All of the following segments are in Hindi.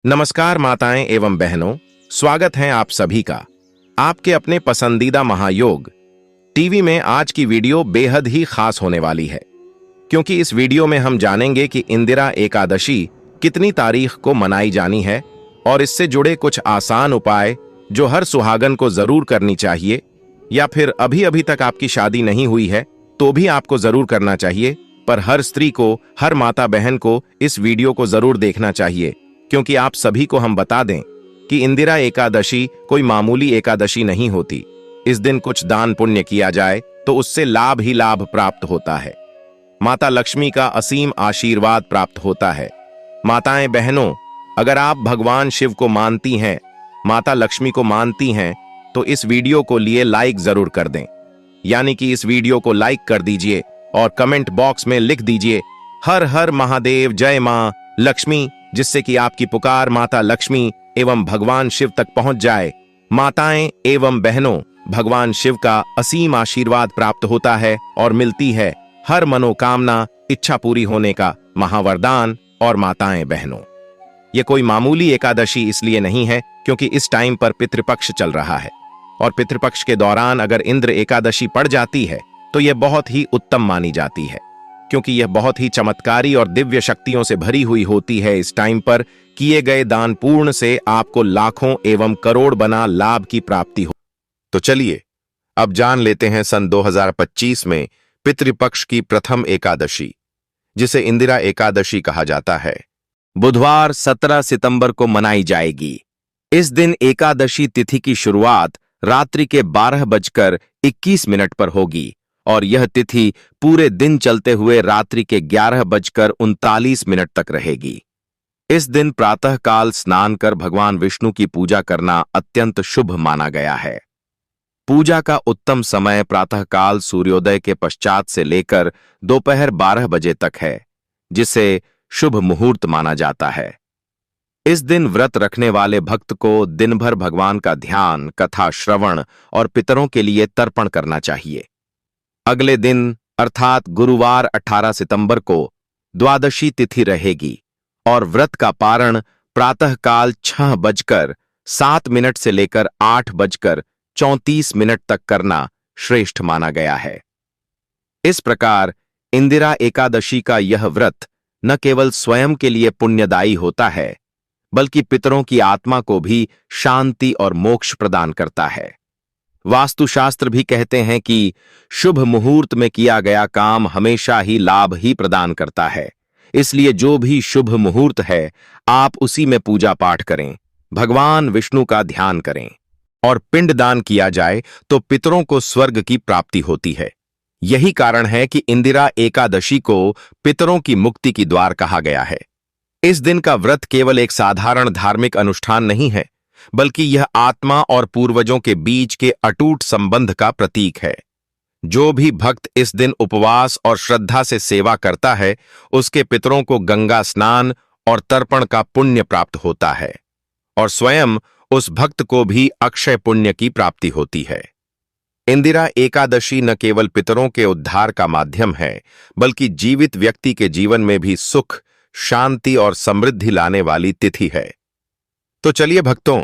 नमस्कार माताएं एवं बहनों, स्वागत है आप सभी का आपके अपने पसंदीदा महायोग टीवी में। आज की वीडियो बेहद ही खास होने वाली है, क्योंकि इस वीडियो में हम जानेंगे कि इंदिरा एकादशी कितनी तारीख को मनाई जानी है और इससे जुड़े कुछ आसान उपाय जो हर सुहागन को जरूर करनी चाहिए, या फिर अभी अभी तक आपकी शादी नहीं हुई है तो भी आपको जरूर करना चाहिए। पर हर स्त्री को, हर माता बहन को इस वीडियो को जरूर देखना चाहिए, क्योंकि आप सभी को हम बता दें कि इंदिरा एकादशी कोई मामूली एकादशी नहीं होती। इस दिन कुछ दान पुण्य किया जाए तो उससे लाभ ही लाभ प्राप्त होता है। माता लक्ष्मी का असीम आशीर्वाद प्राप्त होता है। माताएं बहनों, अगर आप भगवान शिव को मानती हैं, माता लक्ष्मी को मानती हैं, तो इस वीडियो को लिए लाइक जरूर कर दें। यानी कि इस वीडियो को लाइक कर दीजिए और कमेंट बॉक्स में लिख दीजिए हर हर महादेव, जय मां लक्ष्मी, जिससे कि आपकी पुकार माता लक्ष्मी एवं भगवान शिव तक पहुंच जाए। माताएं एवं बहनों, भगवान शिव का असीम आशीर्वाद प्राप्त होता है और मिलती है हर मनोकामना, इच्छा पूरी होने का महावरदान। और माताएं बहनों, यह कोई मामूली एकादशी इसलिए नहीं है क्योंकि इस टाइम पर पितृपक्ष चल रहा है, और पितृपक्ष के दौरान अगर इंद्र एकादशी पड़ जाती है तो यह बहुत ही उत्तम मानी जाती है, क्योंकि यह बहुत ही चमत्कारी और दिव्य शक्तियों से भरी हुई होती है। इस टाइम पर किए गए दान पूर्ण से आपको लाखों एवं करोड़ बना लाभ की प्राप्ति हो। तो चलिए अब जान लेते हैं सन 2025 में पितृपक्ष की प्रथम एकादशी, जिसे इंदिरा एकादशी कहा जाता है, बुधवार 17 सितंबर को मनाई जाएगी। इस दिन एकादशी तिथि की शुरुआत रात्रि के 12:21 पर होगी और यह तिथि पूरे दिन चलते हुए रात्रि के 11:39 तक रहेगी। इस दिन प्रातःकाल स्नान कर भगवान विष्णु की पूजा करना अत्यंत शुभ माना गया है। पूजा का उत्तम समय प्रातःकाल सूर्योदय के पश्चात से लेकर दोपहर 12 बजे तक है, जिसे शुभ मुहूर्त माना जाता है। इस दिन व्रत रखने वाले भक्त को दिन भर भगवान का ध्यान, कथा श्रवण और पितरों के लिए तर्पण करना चाहिए। अगले दिन अर्थात गुरुवार 18 सितंबर को द्वादशी तिथि रहेगी और व्रत का पारण प्रातःकाल 6:07 से लेकर 8:34 तक करना श्रेष्ठ माना गया है। इस प्रकार इंदिरा एकादशी का यह व्रत न केवल स्वयं के लिए पुण्यदायी होता है, बल्कि पितरों की आत्मा को भी शांति और मोक्ष प्रदान करता है। वास्तुशास्त्र भी कहते हैं कि शुभ मुहूर्त में किया गया काम हमेशा ही लाभ ही प्रदान करता है। इसलिए जो भी शुभ मुहूर्त है, आप उसी में पूजा पाठ करें, भगवान विष्णु का ध्यान करें और पिंडदान किया जाए तो पितरों को स्वर्ग की प्राप्ति होती है। यही कारण है कि इंदिरा एकादशी को पितरों की मुक्ति की द्वार कहा गया है। इस दिन का व्रत केवल एक साधारण धार्मिक अनुष्ठान नहीं है, बल्कि यह आत्मा और पूर्वजों के बीच के अटूट संबंध का प्रतीक है। जो भी भक्त इस दिन उपवास और श्रद्धा से सेवा करता है, उसके पितरों को गंगा स्नान और तर्पण का पुण्य प्राप्त होता है और स्वयं उस भक्त को भी अक्षय पुण्य की प्राप्ति होती है। इंदिरा एकादशी न केवल पितरों के उद्धार का माध्यम है, बल्कि जीवित व्यक्ति के जीवन में भी सुख, शांति और समृद्धि लाने वाली तिथि है। तो चलिए भक्तों,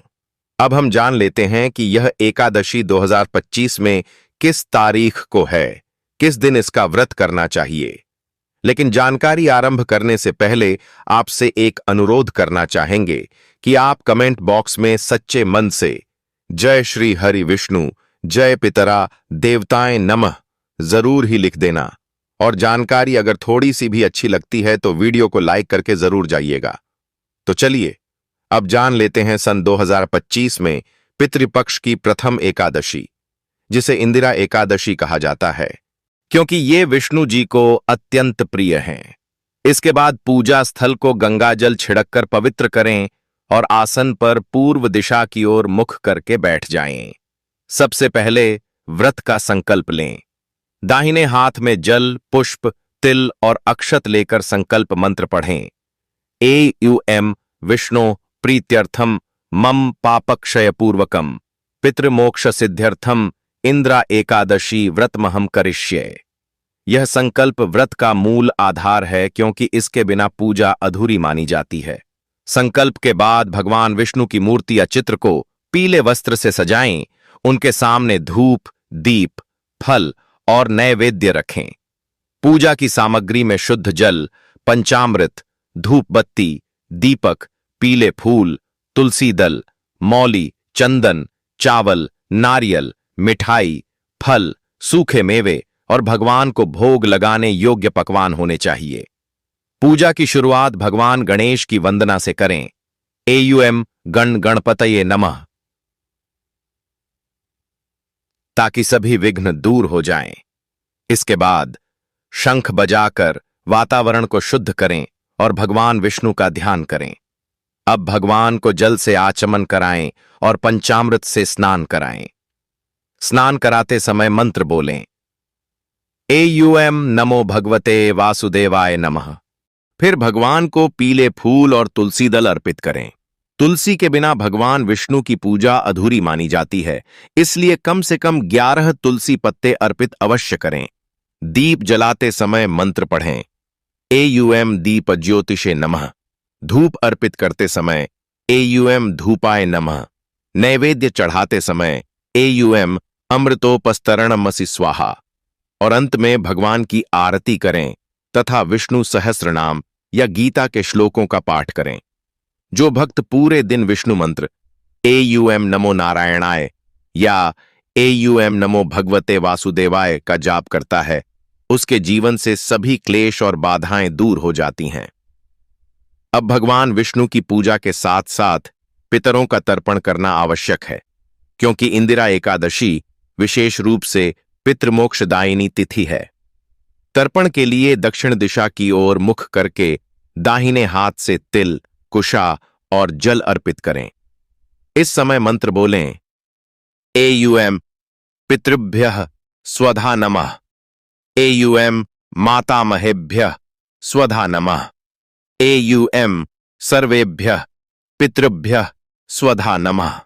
अब हम जान लेते हैं कि यह एकादशी 2025 में किस तारीख को है, किस दिन इसका व्रत करना चाहिए। लेकिन जानकारी आरंभ करने से पहले आपसे एक अनुरोध करना चाहेंगे कि आप कमेंट बॉक्स में सच्चे मन से जय श्री हरि विष्णु, जय पितरा देवताएं नमः जरूर ही लिख देना। और जानकारी अगर थोड़ी सी भी अच्छी लगती है तो वीडियो को लाइक करके जरूर जाइएगा। तो चलिए अब जान लेते हैं सन 2025 में पितृपक्ष की प्रथम एकादशी, जिसे इंदिरा एकादशी कहा जाता है, क्योंकि ये विष्णु जी को अत्यंत प्रिय हैं। इसके बाद पूजा स्थल को गंगाजल छिड़ककर पवित्र करें और आसन पर पूर्व दिशा की ओर मुख करके बैठ जाएं। सबसे पहले व्रत का संकल्प लें। दाहिने हाथ में जल, पुष्प, तिल और अक्षत लेकर संकल्प मंत्र पढ़ें। एयूएम विष्णु प्रीत्यर्थम मम पापक्षय पूर्वकम पितृमोक्ष सिद्ध्यर्थम इंदिरा एकादशी व्रतमहम करिष्ये। यह संकल्प व्रत का मूल आधार है, क्योंकि इसके बिना पूजा अधूरी मानी जाती है। संकल्प के बाद भगवान विष्णु की मूर्ति या चित्र को पीले वस्त्र से सजाएं, उनके सामने धूप, दीप, फल और नैवेद्य रखें। पूजा की सामग्री में शुद्ध जल, पंचामृत, धूप बत्ती, दीपक, पीले फूल, तुलसी दल, मौली, चंदन, चावल, नारियल, मिठाई, फल, सूखे मेवे और भगवान को भोग लगाने योग्य पकवान होने चाहिए। पूजा की शुरुआत भगवान गणेश की वंदना से करें। एयुएम गण गणपतये नमः, ताकि सभी विघ्न दूर हो जाएं। इसके बाद शंख बजाकर वातावरण को शुद्ध करें और भगवान विष्णु का ध्यान करें। अब भगवान को जल से आचमन कराएं और पंचामृत से स्नान कराएं। स्नान कराते समय मंत्र बोलें, एयुएम नमो भगवते वासुदेवाय नमः। फिर भगवान को पीले फूल और तुलसी दल अर्पित करें। तुलसी के बिना भगवान विष्णु की पूजा अधूरी मानी जाती है, इसलिए कम से कम 11 तुलसी पत्ते अर्पित अवश्य करें। दीप जलाते समय मंत्र पढ़ें, एयुएम दीप ज्योतिषे नमः। धूप अर्पित करते समय एयुएम धूपाय नमः। नैवेद्य चढ़ाते समय एयुएम अमृतोपस्तरणमसि स्वाहा। और अंत में भगवान की आरती करें तथा विष्णु सहस्रनाम या गीता के श्लोकों का पाठ करें। जो भक्त पूरे दिन विष्णु मंत्र एयुएम नमो नारायणाय या एयुएम नमो भगवते वासुदेवाय का जाप करता है, उसके जीवन से सभी क्लेश और बाधाएं दूर हो जाती हैं। अब भगवान विष्णु की पूजा के साथ साथ पितरों का तर्पण करना आवश्यक है, क्योंकि इंदिरा एकादशी विशेष रूप से पितृमोक्षदायिनी तिथि है। तर्पण के लिए दक्षिण दिशा की ओर मुख करके दाहिने हाथ से तिल, कुशा और जल अर्पित करें। इस समय मंत्र बोलें, एयुएम पितृभ्यः स्वधा नमः। एयुएम मातामहेभ्यः स्वधा नमः। एयुएम सर्वेभ्यः पितृभ्यः स्वधा नमः।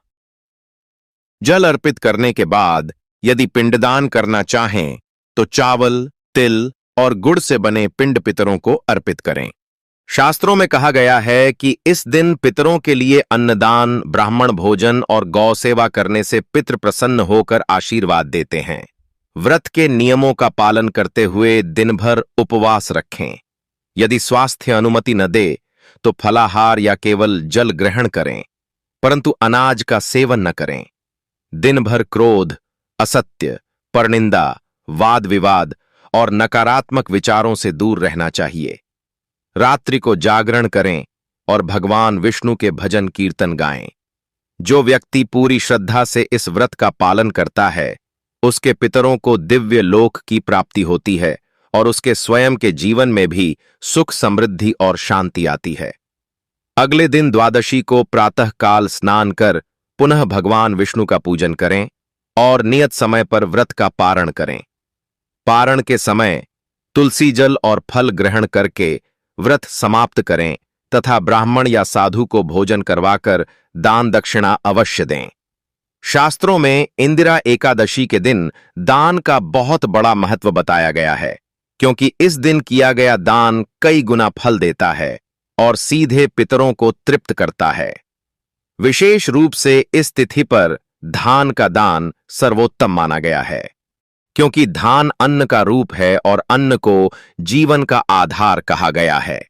जल अर्पित करने के बाद यदि पिंडदान करना चाहें तो चावल, तिल और गुड़ से बने पिंड पितरों को अर्पित करें। शास्त्रों में कहा गया है कि इस दिन पितरों के लिए अन्नदान, ब्राह्मण भोजन और गौ सेवा करने से पितृ प्रसन्न होकर आशीर्वाद देते हैं। व्रत के नियमों का पालन करते हुए दिन भर उपवास रखें। यदि स्वास्थ्य अनुमति न दे तो फलाहार या केवल जल ग्रहण करें, परंतु अनाज का सेवन न करें। दिन भर क्रोध, असत्य, परनिंदा, वाद विवाद और नकारात्मक विचारों से दूर रहना चाहिए। रात्रि को जागरण करें और भगवान विष्णु के भजन कीर्तन गाएं। जो व्यक्ति पूरी श्रद्धा से इस व्रत का पालन करता है, उसके पितरों को दिव्य लोक की प्राप्ति होती है और उसके स्वयं के जीवन में भी सुख, समृद्धि और शांति आती है। अगले दिन द्वादशी को प्रातः काल स्नान कर पुनः भगवान विष्णु का पूजन करें और नियत समय पर व्रत का पारण करें। पारण के समय तुलसी जल और फल ग्रहण करके व्रत समाप्त करें तथा ब्राह्मण या साधु को भोजन करवाकर दान दक्षिणा अवश्य दें। शास्त्रों में इंदिरा एकादशी के दिन दान का बहुत बड़ा महत्व बताया गया है, क्योंकि इस दिन किया गया दान कई गुना फल देता है और सीधे पितरों को तृप्त करता है। विशेष रूप से इस तिथि पर धान का दान सर्वोत्तम माना गया है, क्योंकि धान अन्न का रूप है और अन्न को जीवन का आधार कहा गया है।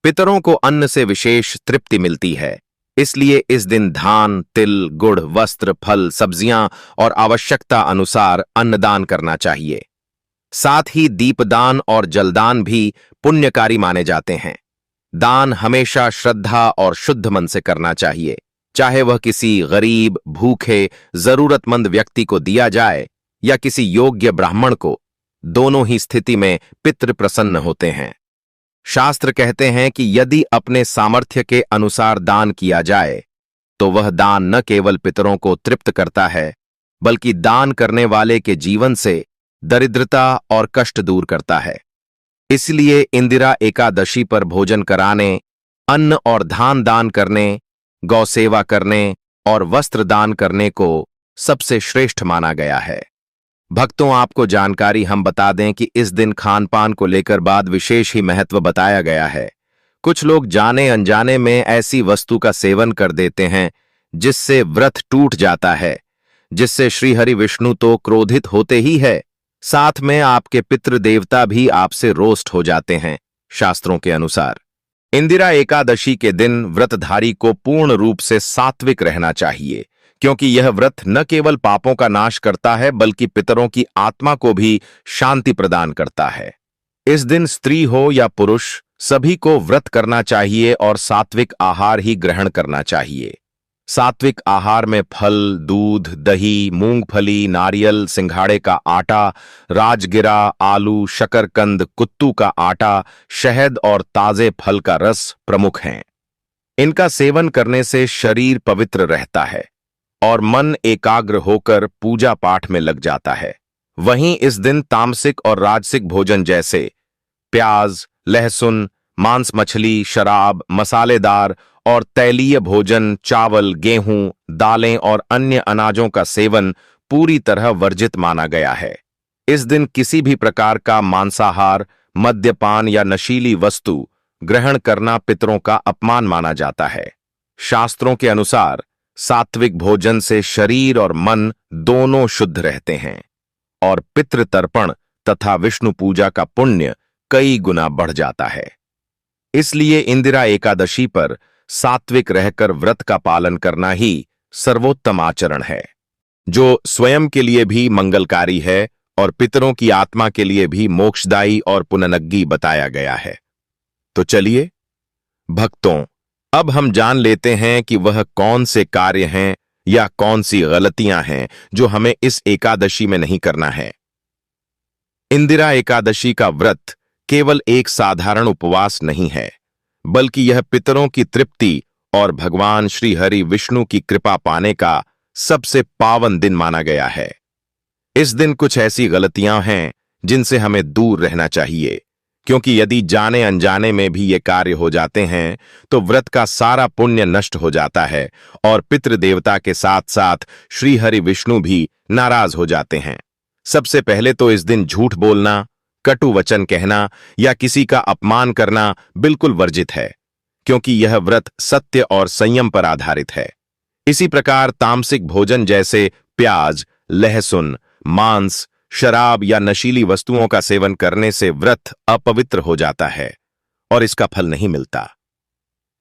पितरों को अन्न से विशेष तृप्ति मिलती है, इसलिए इस दिन धान, तिल, गुड़, वस्त्र, फल, सब्जियां और आवश्यकता अनुसार अन्नदान करना चाहिए। साथ ही दीपदान और जलदान भी पुण्यकारी माने जाते हैं। दान हमेशा श्रद्धा और शुद्ध मन से करना चाहिए, चाहे वह किसी गरीब, भूखे, जरूरतमंद व्यक्ति को दिया जाए या किसी योग्य ब्राह्मण को। दोनों ही स्थिति में पितृ प्रसन्न होते हैं। शास्त्र कहते हैं कि यदि अपने सामर्थ्य के अनुसार दान किया जाए तो वह दान न केवल पितरों को तृप्त करता है, बल्कि दान करने वाले के जीवन से दरिद्रता और कष्ट दूर करता है। इसलिए इंदिरा एकादशी पर भोजन कराने, अन्न और धान दान करने, गौ सेवा करने और वस्त्र दान करने को सबसे श्रेष्ठ माना गया है। भक्तों, आपको जानकारी हम बता दें कि इस दिन खान पान को लेकर बाद विशेष ही महत्व बताया गया है। कुछ लोग जाने अनजाने में ऐसी वस्तु का सेवन कर देते हैं जिससे व्रत टूट जाता है, जिससे श्री हरि विष्णु तो क्रोधित होते ही है, साथ में आपके पितृ देवता भी आपसे रोस्ट हो जाते हैं। शास्त्रों के अनुसार इंदिरा एकादशी के दिन व्रतधारी को पूर्ण रूप से सात्विक रहना चाहिए, क्योंकि यह व्रत न केवल पापों का नाश करता है बल्कि पितरों की आत्मा को भी शांति प्रदान करता है। इस दिन स्त्री हो या पुरुष सभी को व्रत करना चाहिए और सात्विक आहार ही ग्रहण करना चाहिए। सात्विक आहार में फल, दूध, दही, मूंगफली, नारियल, सिंघाड़े का आटा, राजगिरा, आलू, शकरकंद, कुत्तू का आटा, शहद और ताजे फल का रस प्रमुख हैं। इनका सेवन करने से शरीर पवित्र रहता है और मन एकाग्र होकर पूजा पाठ में लग जाता है। वहीं इस दिन तामसिक और राजसिक भोजन जैसे प्याज, लहसुन, मांस, मछली, शराब, मसालेदार और तैलीय भोजन, चावल, गेहूं, दालें और अन्य अनाजों का सेवन पूरी तरह वर्जित माना गया है। इस दिन किसी भी प्रकार का मांसाहार, मद्यपान या नशीली वस्तु ग्रहण करना पितरों का अपमान माना जाता है। शास्त्रों के अनुसार सात्विक भोजन से शरीर और मन दोनों शुद्ध रहते हैं और पितृ तर्पण तथा विष्णु पूजा का पुण्य कई गुना बढ़ जाता है। इसलिए इंदिरा एकादशी पर सात्विक रहकर व्रत का पालन करना ही सर्वोत्तम आचरण है, जो स्वयं के लिए भी मंगलकारी है और पितरों की आत्मा के लिए भी मोक्षदायी और पुननग्गी बताया गया है। तो चलिए भक्तों, अब हम जान लेते हैं कि वह कौन से कार्य हैं या कौन सी गलतियां हैं जो हमें इस एकादशी में नहीं करना है। इंदिरा एकादशी का व्रत केवल एक साधारण उपवास नहीं है, बल्कि यह पितरों की तृप्ति और भगवान श्री हरि विष्णु की कृपा पाने का सबसे पावन दिन माना गया है। इस दिन कुछ ऐसी गलतियां हैं जिनसे हमें दूर रहना चाहिए, क्योंकि यदि जाने अनजाने में भी ये कार्य हो जाते हैं तो व्रत का सारा पुण्य नष्ट हो जाता है और पितृदेवता के साथ साथ श्री हरि विष्णु भी नाराज हो जाते हैं। सबसे पहले तो इस दिन झूठ बोलना, कटु वचन कहना या किसी का अपमान करना बिल्कुल वर्जित है, क्योंकि यह व्रत सत्य और संयम पर आधारित है। इसी प्रकार तामसिक भोजन जैसे प्याज, लहसुन, मांस, शराब या नशीली वस्तुओं का सेवन करने से व्रत अपवित्र हो जाता है और इसका फल नहीं मिलता।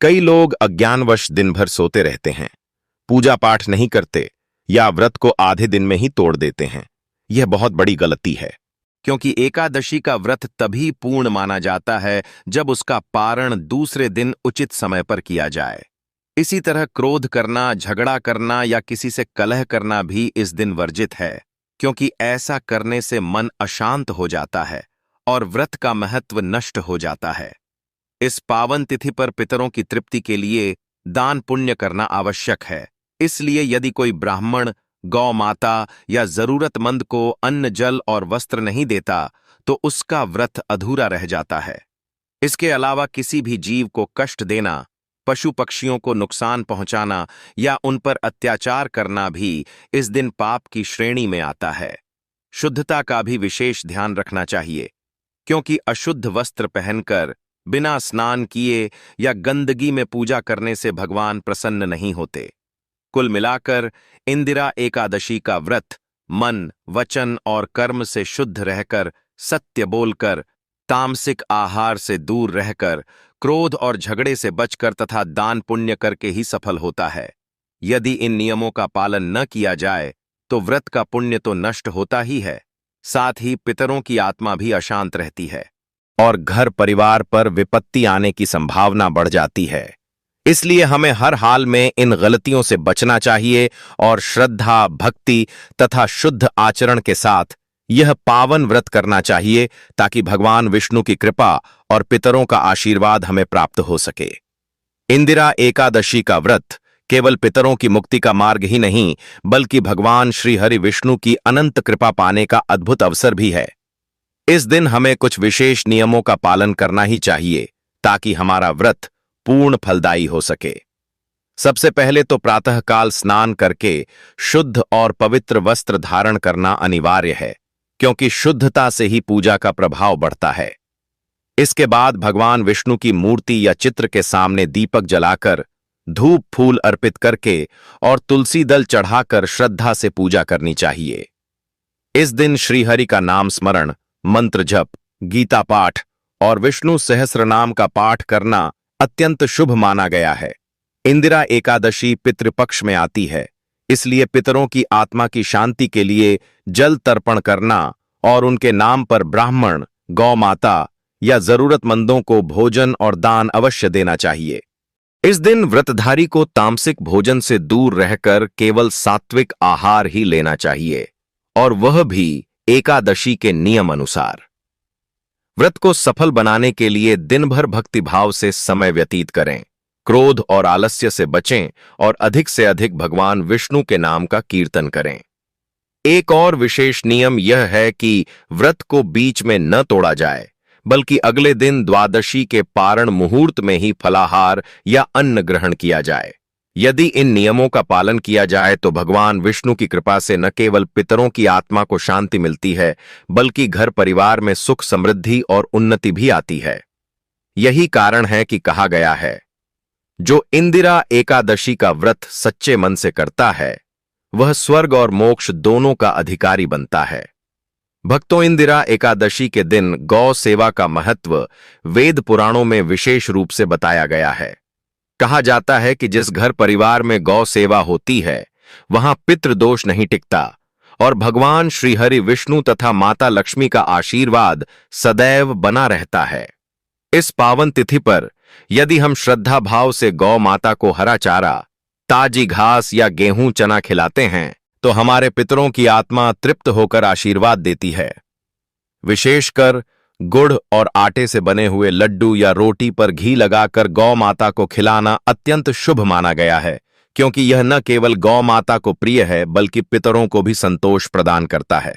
कई लोग अज्ञानवश दिन भर सोते रहते हैं, पूजा पाठ नहीं करते या व्रत को आधे दिन में ही तोड़ देते हैं। यह बहुत बड़ी गलती है, क्योंकि एकादशी का व्रत तभी पूर्ण माना जाता है जब उसका पारण दूसरे दिन उचित समय पर किया जाए। इसी तरह क्रोध करना, झगड़ा करना या किसी से कलह करना भी इस दिन वर्जित है, क्योंकि ऐसा करने से मन अशांत हो जाता है और व्रत का महत्व नष्ट हो जाता है। इस पावन तिथि पर पितरों की तृप्ति के लिए दान पुण्य करना आवश्यक है। इसलिए यदि कोई ब्राह्मण, गौ माता या जरूरतमंद को अन्न, जल और वस्त्र नहीं देता तो उसका व्रत अधूरा रह जाता है। इसके अलावा किसी भी जीव को कष्ट देना, पशु पक्षियों को नुकसान पहुंचाना या उन पर अत्याचार करना भी इस दिन पाप की श्रेणी में आता है। शुद्धता का भी विशेष ध्यान रखना चाहिए, क्योंकि अशुद्ध वस्त्र पहनकर बिना स्नान किए या गंदगी में पूजा करने से भगवान प्रसन्न नहीं होते। कुल मिलाकर इंदिरा एकादशी का व्रत मन, वचन और कर्म से शुद्ध रहकर, सत्य बोलकर, तामसिक आहार से दूर रहकर, क्रोध और झगड़े से बचकर तथा दान पुण्य करके ही सफल होता है। यदि इन नियमों का पालन न किया जाए तो व्रत का पुण्य तो नष्ट होता ही है, साथ ही पितरों की आत्मा भी अशांत रहती है और घर परिवार पर विपत्ति आने की संभावना बढ़ जाती है। इसलिए हमें हर हाल में इन गलतियों से बचना चाहिए और श्रद्धा, भक्ति तथा शुद्ध आचरण के साथ यह पावन व्रत करना चाहिए, ताकि भगवान विष्णु की कृपा और पितरों का आशीर्वाद हमें प्राप्त हो सके। इंदिरा एकादशी का व्रत केवल पितरों की मुक्ति का मार्ग ही नहीं, बल्कि भगवान श्री हरि विष्णु की अनंत कृपा पाने का अद्भुत अवसर भी है। इस दिन हमें कुछ विशेष नियमों का पालन करना ही चाहिए, ताकि हमारा व्रत पूर्ण फलदायी हो सके। सबसे पहले तो प्रातःकाल स्नान करके शुद्ध और पवित्र वस्त्र धारण करना अनिवार्य है, क्योंकि शुद्धता से ही पूजा का प्रभाव बढ़ता है। इसके बाद भगवान विष्णु की मूर्ति या चित्र के सामने दीपक जलाकर, धूप फूल अर्पित करके और तुलसी दल चढ़ाकर श्रद्धा से पूजा करनी चाहिए। इस दिन श्रीहरि का नाम स्मरण, मंत्र जप, गीता पाठ और विष्णु सहस्त्र नाम का पाठ करना अत्यंत शुभ माना गया है। इंदिरा एकादशी पितृपक्ष में आती है, इसलिए पितरों की आत्मा की शांति के लिए जल तर्पण करना और उनके नाम पर ब्राह्मण, गौ माता या जरूरतमंदों को भोजन और दान अवश्य देना चाहिए। इस दिन व्रतधारी को तामसिक भोजन से दूर रहकर केवल सात्विक आहार ही लेना चाहिए, और वह भी एकादशी के नियम अनुसार। व्रत को सफल बनाने के लिए दिन भर भक्तिभाव से समय व्यतीत करें, क्रोध और आलस्य से बचें और अधिक से अधिक भगवान विष्णु के नाम का कीर्तन करें। एक और विशेष नियम यह है कि व्रत को बीच में न तोड़ा जाए, बल्कि अगले दिन द्वादशी के पारण मुहूर्त में ही फलाहार या अन्न ग्रहण किया जाए। यदि इन नियमों का पालन किया जाए तो भगवान विष्णु की कृपा से न केवल पितरों की आत्मा को शांति मिलती है, बल्कि घर परिवार में सुख समृद्धि और उन्नति भी आती है। यही कारण है कि कहा गया है, जो इंदिरा एकादशी का व्रत सच्चे मन से करता है वह स्वर्ग और मोक्ष दोनों का अधिकारी बनता है। भक्तों, इंदिरा एकादशी के दिन गौ सेवा का महत्व वेद पुराणों में विशेष रूप से बताया गया है। कहा जाता है कि जिस घर परिवार में गौ सेवा होती है वहां पितृदोष नहीं टिकता और भगवान श्रीहरि विष्णु तथा माता लक्ष्मी का आशीर्वाद सदैव बना रहता है। इस पावन तिथि पर यदि हम श्रद्धा भाव से गौ माता को हरा चारा, ताजी घास या गेहूं चना खिलाते हैं तो हमारे पितरों की आत्मा तृप्त होकर आशीर्वाद देती है। विशेषकर गुड़ और आटे से बने हुए लड्डू या रोटी पर घी लगाकर गौ माता को खिलाना अत्यंत शुभ माना गया है, क्योंकि यह न केवल गौ माता को प्रिय है बल्कि पितरों को भी संतोष प्रदान करता है।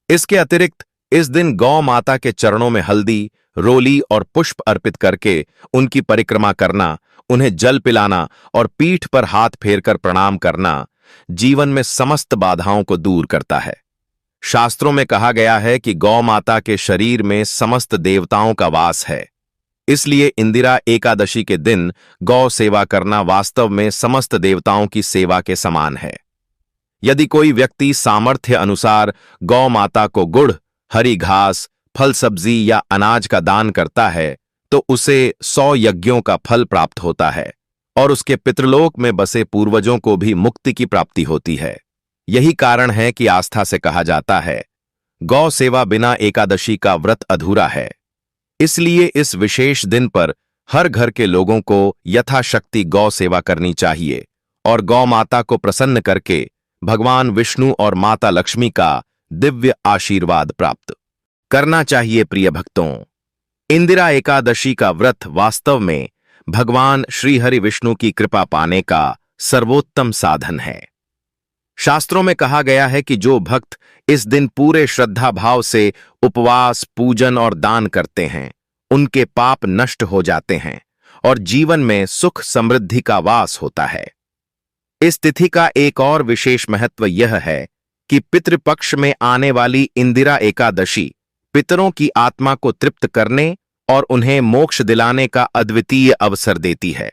इसके अतिरिक्त इस दिन गौ माता के चरणों में हल्दी, रोली और पुष्प अर्पित करके उनकी परिक्रमा करना, उन्हें जल पिलाना और पीठ पर हाथ फेरकर प्रणाम करना जीवन में समस्त बाधाओं को दूर करता है। शास्त्रों में कहा गया है कि गौ माता के शरीर में समस्त देवताओं का वास है, इसलिए इंदिरा एकादशी के दिन गौ सेवा करना वास्तव में समस्त देवताओं की सेवा के समान है। यदि कोई व्यक्ति सामर्थ्य अनुसार गौ माता को गुड़, हरी घास, फल सब्जी या अनाज का दान करता है तो उसे 100 यज्ञों का फल प्राप्त होता है और उसके पितृलोक में बसे पूर्वजों को भी मुक्ति की प्राप्ति होती है। यही कारण है कि आस्था से कहा जाता है, गौ सेवा बिना एकादशी का व्रत अधूरा है। इसलिए इस विशेष दिन पर हर घर के लोगों को यथाशक्ति गौ सेवा करनी चाहिए और गौ माता को प्रसन्न करके भगवान विष्णु और माता लक्ष्मी का दिव्य आशीर्वाद प्राप्त करना चाहिए। प्रिय भक्तों, इंदिरा एकादशी का व्रत वास्तव में भगवान श्रीहरि विष्णु की कृपा पाने का सर्वोत्तम साधन है। शास्त्रों में कहा गया है कि जो भक्त इस दिन पूरे श्रद्धा भाव से उपवास, पूजन और दान करते हैं, उनके पाप नष्ट हो जाते हैं और जीवन में सुख समृद्धि का वास होता है। इस तिथि का एक और विशेष महत्व यह है कि पितृपक्ष में आने वाली इंदिरा एकादशी पितरों की आत्मा को तृप्त करने और उन्हें मोक्ष दिलाने का अद्वितीय अवसर देती है।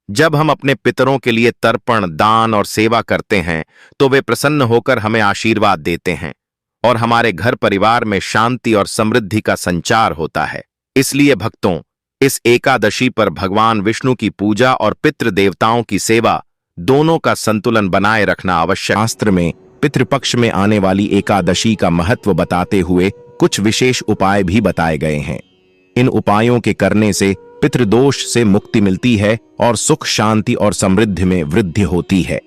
जब हम अपने पितरों के लिए तर्पण, दान और सेवा करते हैं तो वे प्रसन्न होकर हमें आशीर्वाद देते हैं और हमारे घर परिवार में शांति और समृद्धि का संचार होता है। इसलिए भक्तों, इस एकादशी पर भगवान विष्णु की पूजा और पितृ देवताओं की सेवा दोनों का संतुलन बनाए रखना आवश्यक। शास्त्र में पितृपक्ष में आने वाली एकादशी का महत्व बताते हुए कुछ विशेष उपाय भी बताए गए हैं। इन उपायों के करने से पितृदोष से मुक्ति मिलती है और सुख, शांति और समृद्धि में वृद्धि होती है।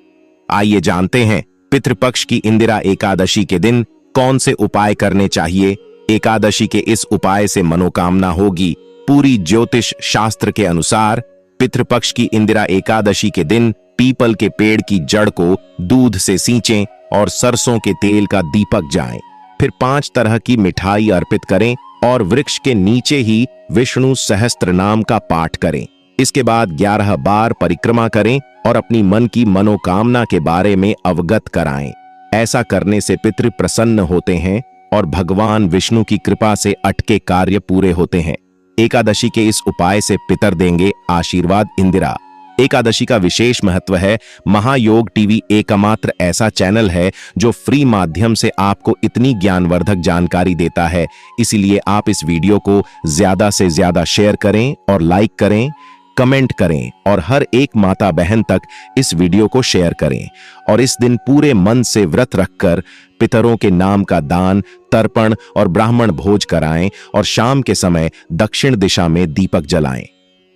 आइए जानते हैं पितृपक्ष की इंदिरा एकादशी के दिन कौन से उपाय करने चाहिए। एकादशी के इस उपाय से मनोकामना होगी। पूरी ज्योतिष शास्त्र के अनुसार पितृपक्ष की इंदिरा एकादशी के दिन पीपल के पेड़ की जड़ को दूध से सींचें और सरसों के तेल का दीपक जाएं। फिर 5 तरह की मिठाई अर्पित करें और वृक्ष के नीचे ही विष्णु सहस्त्र नाम का पाठ करें। इसके बाद 11 बार परिक्रमा करें और अपनी मन की मनोकामना के बारे में अवगत कराएं। ऐसा करने से पितृ प्रसन्न होते हैं और भगवान विष्णु की कृपा से अटके कार्य पूरे होते हैं। एकादशी के इस उपाय से पितर देंगे आशीर्वाद। इंदिरा एकादशी का विशेष महत्व है। महायोग टीवी एकमात्र ऐसा चैनल है जो फ्री माध्यम से आपको इतनी ज्ञानवर्धक जानकारी देता है। इसीलिए आप इस वीडियो को ज्यादा से ज्यादा शेयर करें और लाइक करें, कमेंट करें और हर एक माता बहन तक इस वीडियो को शेयर करें। और इस दिन पूरे मन से व्रत रखकर पितरों के नाम का दान, तर्पण और ब्राह्मण भोज कराएं और शाम के समय दक्षिण दिशा में दीपक जलाएं।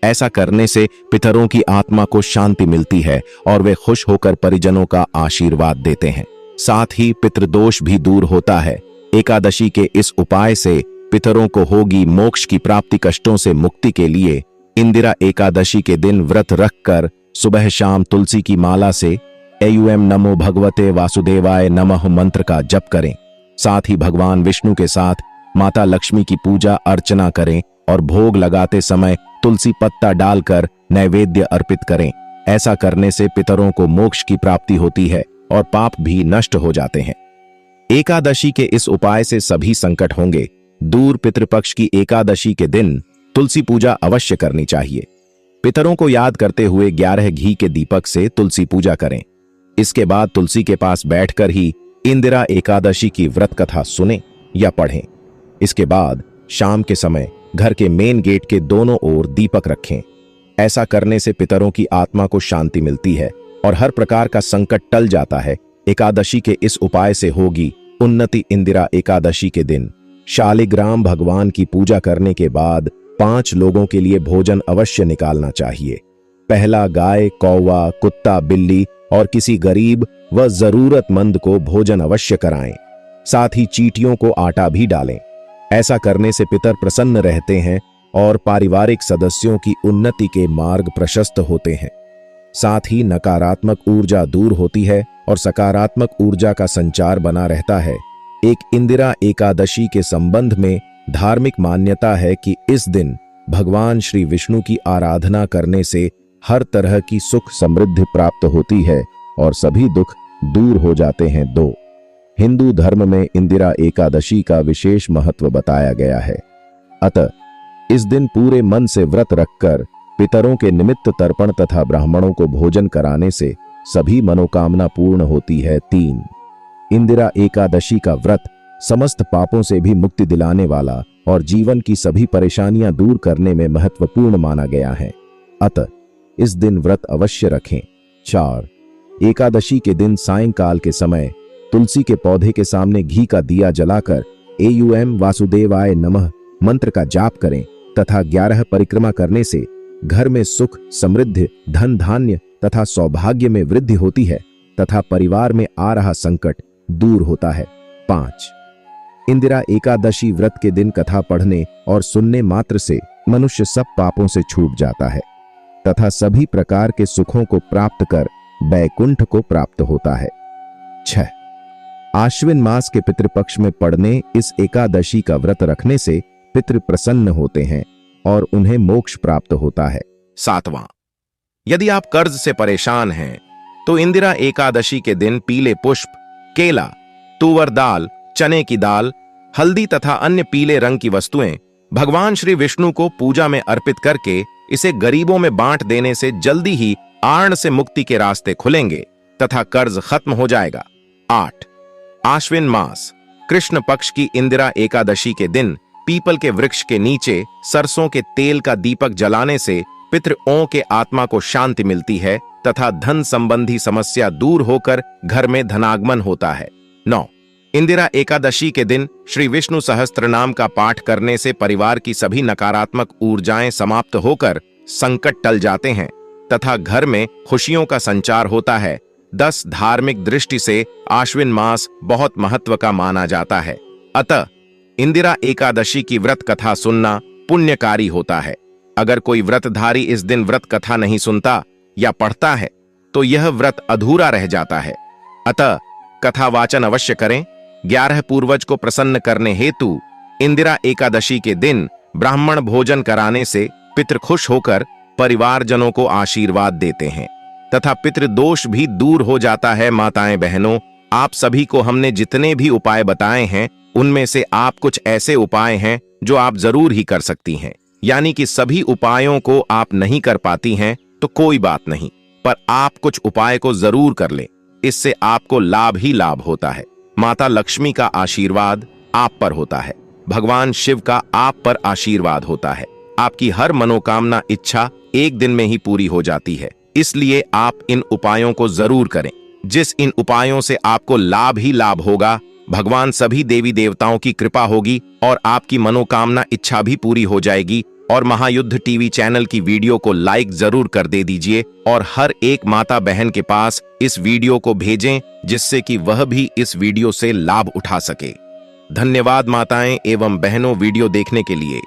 ऐसा करने से पितरों की आत्मा को शांति मिलती है और वे खुश होकर परिजनों का आशीर्वाद देते हैं। साथ ही पितृदोष भी दूर होता है। एकादशी के इस उपाय से पितरों को होगी मोक्ष की प्राप्ति। कष्टों से मुक्ति के लिए इंदिरा एकादशी के दिन व्रत रखकर सुबह शाम तुलसी की माला से एयूएम नमो भगवते वासुदेवाय नमः मंत्र का जप करें। साथ ही भगवान विष्णु के साथ माता लक्ष्मी की पूजा अर्चना करें और भोग लगाते समय तुलसी पत्ता डालकर नैवेद्य अर्पित करें। ऐसा करने से पितरों को मोक्ष की प्राप्ति होती है और पाप भी नष्ट हो जाते हैं। एकादशी के इस उपाय से सभी संकट होंगे दूर। पितृपक्ष की एकादशी के दिन तुलसी पूजा अवश्य करनी चाहिए। पितरों को याद करते हुए 11 घी के दीपक से तुलसी पूजा करें। इसके बाद तुलसी के पास बैठकर ही इंदिरा एकादशी की व्रत कथा सुनें या पढ़ें। इसके बाद शाम के समय घर के मेन गेट के दोनों ओर दीपक रखें। ऐसा करने से पितरों की आत्मा को शांति मिलती है और हर प्रकार का संकट टल जाता है। एकादशी के इस उपाय से होगी उन्नति। इंदिरा एकादशी के दिन शालिग्राम भगवान की पूजा करने के बाद 5 लोगों के लिए भोजन अवश्य निकालना चाहिए। पहला गाय, कौवा, कुत्ता, बिल्ली और किसी गरीब व जरूरतमंद को भोजन अवश्य कराएं। साथ ही चींटियों को आटा भी डालें। ऐसा करने से पितर प्रसन्न रहते हैं और पारिवारिक सदस्यों की उन्नति के मार्ग प्रशस्त होते हैं। साथ ही नकारात्मक ऊर्जा दूर होती है और सकारात्मक ऊर्जा का संचार बना रहता है। एक इंदिरा एकादशी के संबंध में धार्मिक मान्यता है कि इस दिन भगवान श्री विष्णु की आराधना करने से हर तरह की सुख समृद्धि प्राप्त होती है और सभी दुख दूर हो जाते हैं। 2 हिंदू धर्म में इंदिरा एकादशी का विशेष महत्व बताया गया है। अतः इस दिन पूरे मन से व्रत रखकर पितरों के निमित्त तर्पण तथा ब्राह्मणों को भोजन कराने से सभी मनोकामना पूर्ण होती है। 3 इंदिरा एकादशी का व्रत समस्त पापों से भी मुक्ति दिलाने वाला और जीवन की सभी परेशानियां दूर करने में महत्वपूर्ण माना गया है। अतः इस दिन व्रत अवश्य रखें। 4 एकादशी के दिन सायंकाल के समय तुलसी के पौधे के सामने घी का दिया जलाकर एयूएम वासुदेवाय नमः मंत्र का जाप करें तथा 11 परिक्रमा करने से घर में सुख, समृद्धि, धन धान्य तथा सौभाग्य में वृद्धि होती है तथा परिवार में आ रहा संकट दूर होता है। 5 इंदिरा एकादशी व्रत के दिन कथा पढ़ने और सुनने मात्र से मनुष्य सब पापों से छूट जाता है तथा सभी प्रकार के सुखों को प्राप्त कर बैकुंठ को प्राप्त होता है। 6 आश्विन मास के पितृपक्ष में पड़ने इस एकादशी का व्रत रखने से पितृ प्रसन्न होते हैं और उन्हें मोक्ष प्राप्त होता है। 7वां यदि आप कर्ज से परेशान हैं तो इंदिरा एकादशी के दिन पीले पुष्प, केला, तुवर दाल, चने की दाल, हल्दी तथा अन्य पीले रंग की वस्तुएं भगवान श्री विष्णु को पूजा में अर्पित करके इसे गरीबों में बांट देने से जल्दी ही आर्ण से मुक्ति के रास्ते खुलेंगे तथा कर्ज खत्म हो जाएगा। 8 आश्विन मास कृष्ण पक्ष की इंदिरा एकादशी के दिन पीपल के वृक्ष के नीचे सरसों के तेल का दीपक जलाने से पितरों के आत्मा को शांति मिलती है तथा धन संबंधी समस्या दूर होकर घर में धनागमन होता है। 9 इंदिरा एकादशी के दिन श्री विष्णु सहस्त्र नाम का पाठ करने से परिवार की सभी नकारात्मक ऊर्जाएं समाप्त होकर संकट टल जाते हैं तथा घर में खुशियों का संचार होता है। 10 धार्मिक दृष्टि से आश्विन मास बहुत महत्व का माना जाता है। अतः इंदिरा एकादशी की व्रत कथा सुनना पुण्यकारी होता है। अगर कोई व्रतधारी इस दिन व्रत कथा नहीं सुनता या पढ़ता है तो यह व्रत अधूरा रह जाता है। अतः कथा वाचन अवश्य करें। 11 पूर्वज को प्रसन्न करने हेतु इंदिरा एकादशी के दिन ब्राह्मण भोजन कराने से पितृ खुश होकर परिवारजनों को आशीर्वाद देते हैं तथा पितृदोष भी दूर हो जाता है। माताएं बहनों, आप सभी को हमने जितने भी उपाय बताए हैं उनमें से आप कुछ ऐसे उपाय हैं जो आप जरूर ही कर सकती हैं। यानी कि सभी उपायों को आप नहीं कर पाती हैं तो कोई बात नहीं, पर आप कुछ उपाय को जरूर कर लें, इससे आपको लाभ ही लाभ होता है। माता लक्ष्मी का आशीर्वाद आप पर होता है, भगवान शिव का आप पर आशीर्वाद होता है। आपकी हर मनोकामना इच्छा एक दिन में ही पूरी हो जाती है, इसलिए आप इन उपायों को जरूर करें। जिस इन उपायों से आपको लाभ ही लाभ होगा, भगवान सभी देवी देवताओं की कृपा होगी और आपकी मनोकामना इच्छा भी पूरी हो जाएगी। और महायुद्ध टीवी चैनल की वीडियो को लाइक जरूर कर दे दीजिए और हर एक माता बहन के पास इस वीडियो को भेजें, जिससे कि वह भी इस वीडियो से लाभ उठा सके। धन्यवाद माताएं एवं बहनों वीडियो देखने के लिए।